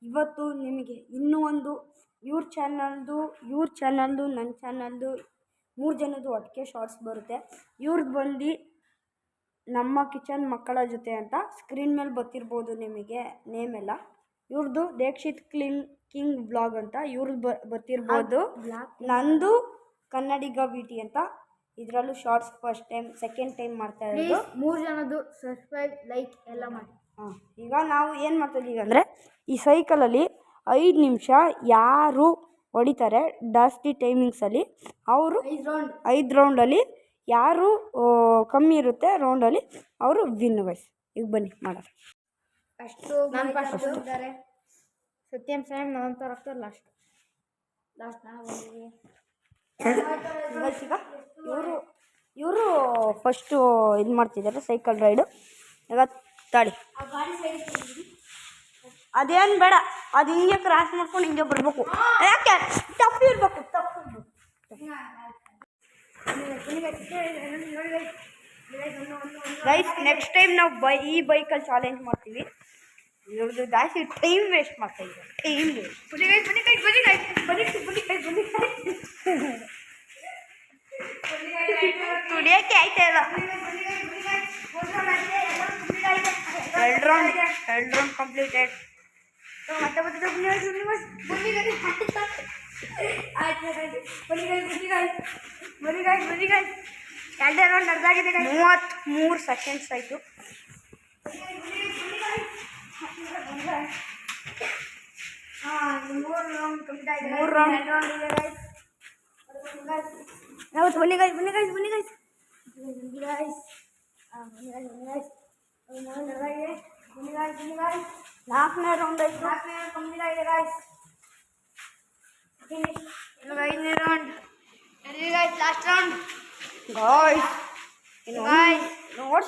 ಇವತ್ತು ನಿಮಗೆ ಇನ್ನೂ ಒಂದು ಇವ್ರ ಚಾನಲ್ದು ನನ್ನ ಚಾನಲ್ದು 3 ಜನದ್ದು ಒಟ್ಟಿಗೆ ಶಾರ್ಟ್ಸ್ ಬರುತ್ತೆ. ಇವ್ರದ್ದು ಬಂದು ನಮ್ಮ ಕಿಚನ್ ಮಕ್ಕಳ ಜೊತೆ ಅಂತ ಸ್ಕ್ರೀನ್ ಮೇಲೆ ಬರ್ತಿರ್ಬೋದು ನಿಮಗೆ ನೇಮ್ ಎಲ್ಲ. ಇವ್ರದ್ದು ದೀಕ್ಷಿತ್ ಕಿಂಗ್ ವ್ಲಾಗ್ ಅಂತ ಇವ್ರದ್ದು ಬರ್ತಿರ್ಬೋದು. ನಂದು ಕನ್ನಡಿಗ ವಿಟಿ ಅಂತ. ಇದರಲ್ಲೂ shorts first time second time ಮಾಡ್ತಾ ಇರೋದು. 3 ಜನದ್ದು ಸಬ್ಸ್ಕ್ರೈಬ್ ಲೈಕ್ ಎಲ್ಲ ಮಾಡಿ. ಈಗ ನಾವು ಏನು ಮಾಡ್ತಾಯಿದ್ದೀವಿ ಅಂದರೆ ಈ ಸೈಕಲಲ್ಲಿ 5 ನಿಮಿಷ ಯಾರು ಹೊಡಿತಾರೆ ಜಾಸ್ತಿ ಟೈಮಿಂಗ್ಸಲ್ಲಿ ಅವರು 5 ರೌಂಡಲ್ಲಿ ಯಾರು ಕಮ್ಮಿ ಇರುತ್ತೆ ರೌಂಡಲ್ಲಿ ಅವರು ವಿನ್ ಗೈಸ್. ಈಗ ಬನ್ನಿ ಮಾಡೋಣ. ನಾನು ಫಸ್ಟ್ ಇದ್ದಾರೆ ಸತ್ಯಂ ಸ್ಯಾಮ್ ನಂತರ ಲಾಸ್ಟ್ ನಾವು ಈಗ ಇವರು ಫಸ್ಟು ಇದು ಮಾಡ್ತಿದ್ದಾರೆ ಸೈಕಲ್ ರೈಡು. ಈಗ ತಾಳಿ ಅದೇನು ಬೇಡ, ಅದು ಹಿಂಗೆ ಕ್ರಾಸ್ ಮಾಡ್ಕೊಂಡು ಹಿಂಗೆ ಬರಬೇಕು. ಯಾಕೆ ತಪ್ಪು ಇರಬೇಕು. ಗೈಸ್ ನೆಕ್ಸ್ಟ್ ಟೈಮ್ ನಾವು ಈ ಬೈಕಲ್ಲಿ ಚಾಲೆಂಜ್ ಮಾಡ್ತೀವಿ. ಇವ್ರದ್ದು ಜಾಸ್ತಿ ಟೈಮ್ ವೇಸ್ಟ್ ಮಾಡ್ತಾ ಇದ್ದಾರೆ. Time waste. ಕುಡಿಯೋಕ್ಕೆ ಆಯ್ತಾ ಇಲ್ಲ. 2 ರೌಂಡ್ ಕಂಪ್ಲೀಟೆಡ್. ಎರಡೇ ರೌಂಡ್ ಅರ್ಧಾಗಿದೆ. 33 ಸೆಕೆಂಡ್ಸ್ ಆಯಿತು. 3 ರೌಂಡ್ ಕಂಪ್ಲೀಟ್ ಆಗಿದೆ. 3 ರೌಂಡ್ ಇದೆ ಗೈಸ್. ಬನ್ನಿ ಗೈಸ್. 4ನೇ ರೌಂಡ್ ಆಯಿತು. 4ನೇ ರೌಂಡ್ ಕಂಪ್ಲೀಟ್ ಆಗಿದೆ ಗೈಸ್. 5ನೇ round guys. Last round guys.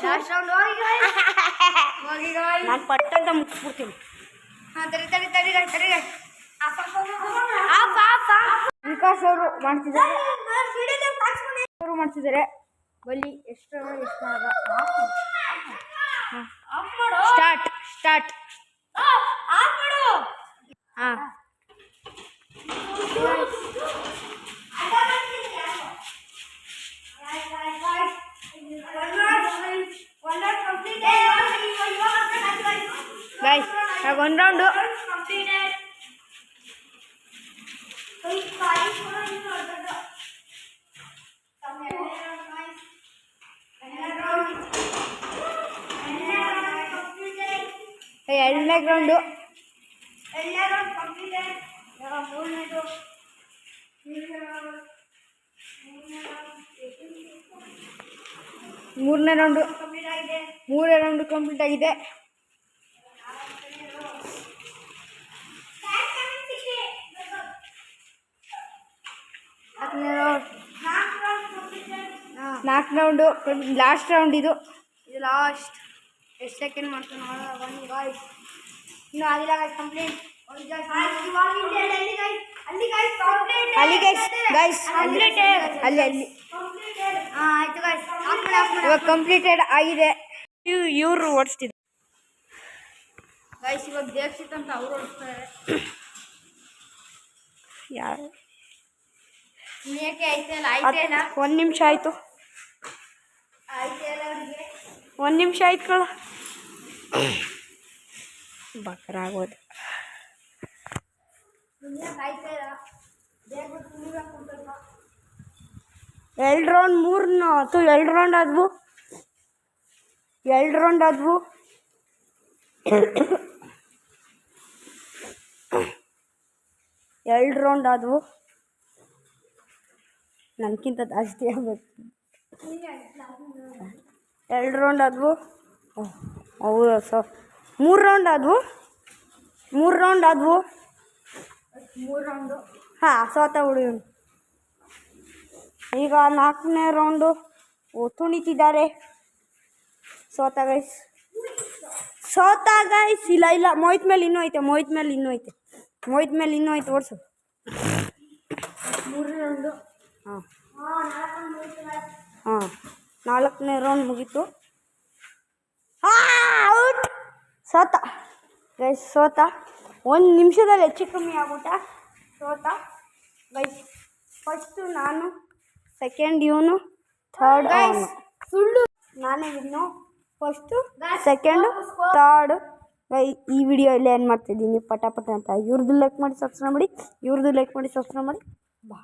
Last round ಹೋಗಿ ಗೈಸ್. ನಾನು ಪಟ್ಟಂತ ಮುಗಿಸ್ಬಿಡ್ತೀನಿ. ತಡಿ ಗೈಸ್. ವಿಕಾಸ್ ಅವರು ಮಾಡ್ತಿದ್ದಾರೆ. ಬಲ್ಲಿ ಎಷ್ಟು ಸ್ಟಾರ್ಟ್. ಹಾಂ ಗೈಸ್ ಒಂದು ರೌಂಡು. ಎರಡನೇ ರೌಂಡು. 3ನೇ ರೌಂಡು ಕಂಪ್ಲೀಟ್ ಆಗಿದೆ. 4 ರೌಂಡು ಲಾಸ್ಟ್ ರೌಂಡ್. ಇದು ಲಾಸ್ಟ್. ಎಷ್ಟು ಸೆಕೆಂಡ್ ಮಾಡ್ಕೊಂಡು ಬನ್ನಿ ಗಾಯ್ಸ್. ಇನ್ನೂ ಆಗಿಲ್ಲ ಗೈಸ್ ಕಂಪ್ಲೀಟ್. ಅಲ್ಲಿ ಆಯಿತು ಗೈಸ್. ಇವಾಗ ಕಂಪ್ಲೀಟೆಡ್ ಆಗಿದೆ. ಇವರು ಓಡಿಸ್ತಿದ್ರು ಗೈಸ್. ಇವಾಗ ದೀಕ್ಷಿತ್ ಅಂತ ಅವ್ರು ಓಡಿಸ್ತಾರೆ. ಯಾರು ಆಯ್ತಲ್ಲ. 1 ನಿಮಿಷ ಆಯಿತು. 1 ನಿಮಿಷ ಆಯ್ತು ಕಳ ಬಕರಾಗೋದು. 2 ರೌಂಡ್ 3 ಆಯ್ತು. 2 ರೌಂಡ್ ಆದವು. 2 ರೌಂಡ್ ಆದವು. ನನಗಿಂತ ಜಾಸ್ತಿ ಆಗಬೇಕು. 2 ರೌಂಡ್ ಆದವು. ಹೌದಾ ಸರ್. 3 ರೌಂಡ್ ಆದವು. 3 ರೌಂಡು ಹಾಂ ಸೋತ ಹುಡುಗ. ಈಗ 4ನೇ ರೌಂಡು ತುಣಿತಿದ್ದಾರೆ. ಸೋತ ಗೈಸ್. ಇಲ್ಲ ಮೋಹಿತ್ ಮೇಲೆ ಇನ್ನೂ ಐತೆ. ಓಡಿಸು. 3ನೇ ರೌಂಡು. ಹಾಂ 4ನೇ ರೌಂಡ್ ಮುಗೀತು. ಔಟ್. ಸೋತ ಗೈಸ್. 1 ನಿಮಿಷದಲ್ಲಿ ಹೆಚ್ಚು ಕಮ್ಮಿ ಆಗ್ಬಿಟ್ಟ ಸೋತ ಗೈಸ್. ಫಸ್ಟು ನಾನು, ಸೆಕೆಂಡ್ ಇವನು, ಥರ್ಡ್ ಅವನು. ಸುಳ್ಳು. ನಾನೇ ಇನ್ನು ಫಸ್ಟು, ಸೆಕೆಂಡು, ಥರ್ಡು. ಈ ವಿಡಿಯೋ ಇಲ್ಲೇ ಏನು ಮಾಡ್ತಿದ್ದೀನಿ ಪಟ ಅಂತ. ಇವ್ರದ್ದು ಲೈಕ್ ಮಾಡಿ ಸಬ್ಸ್ಕ್ರೈಬ್ ಮಾಡಿ, ಇವ್ರದ್ದು ಲೈಕ್ ಮಾಡಿ ಸಬ್ಸ್ಕ್ರೈಬ್ ಮಾಡಿ. ಬಾ.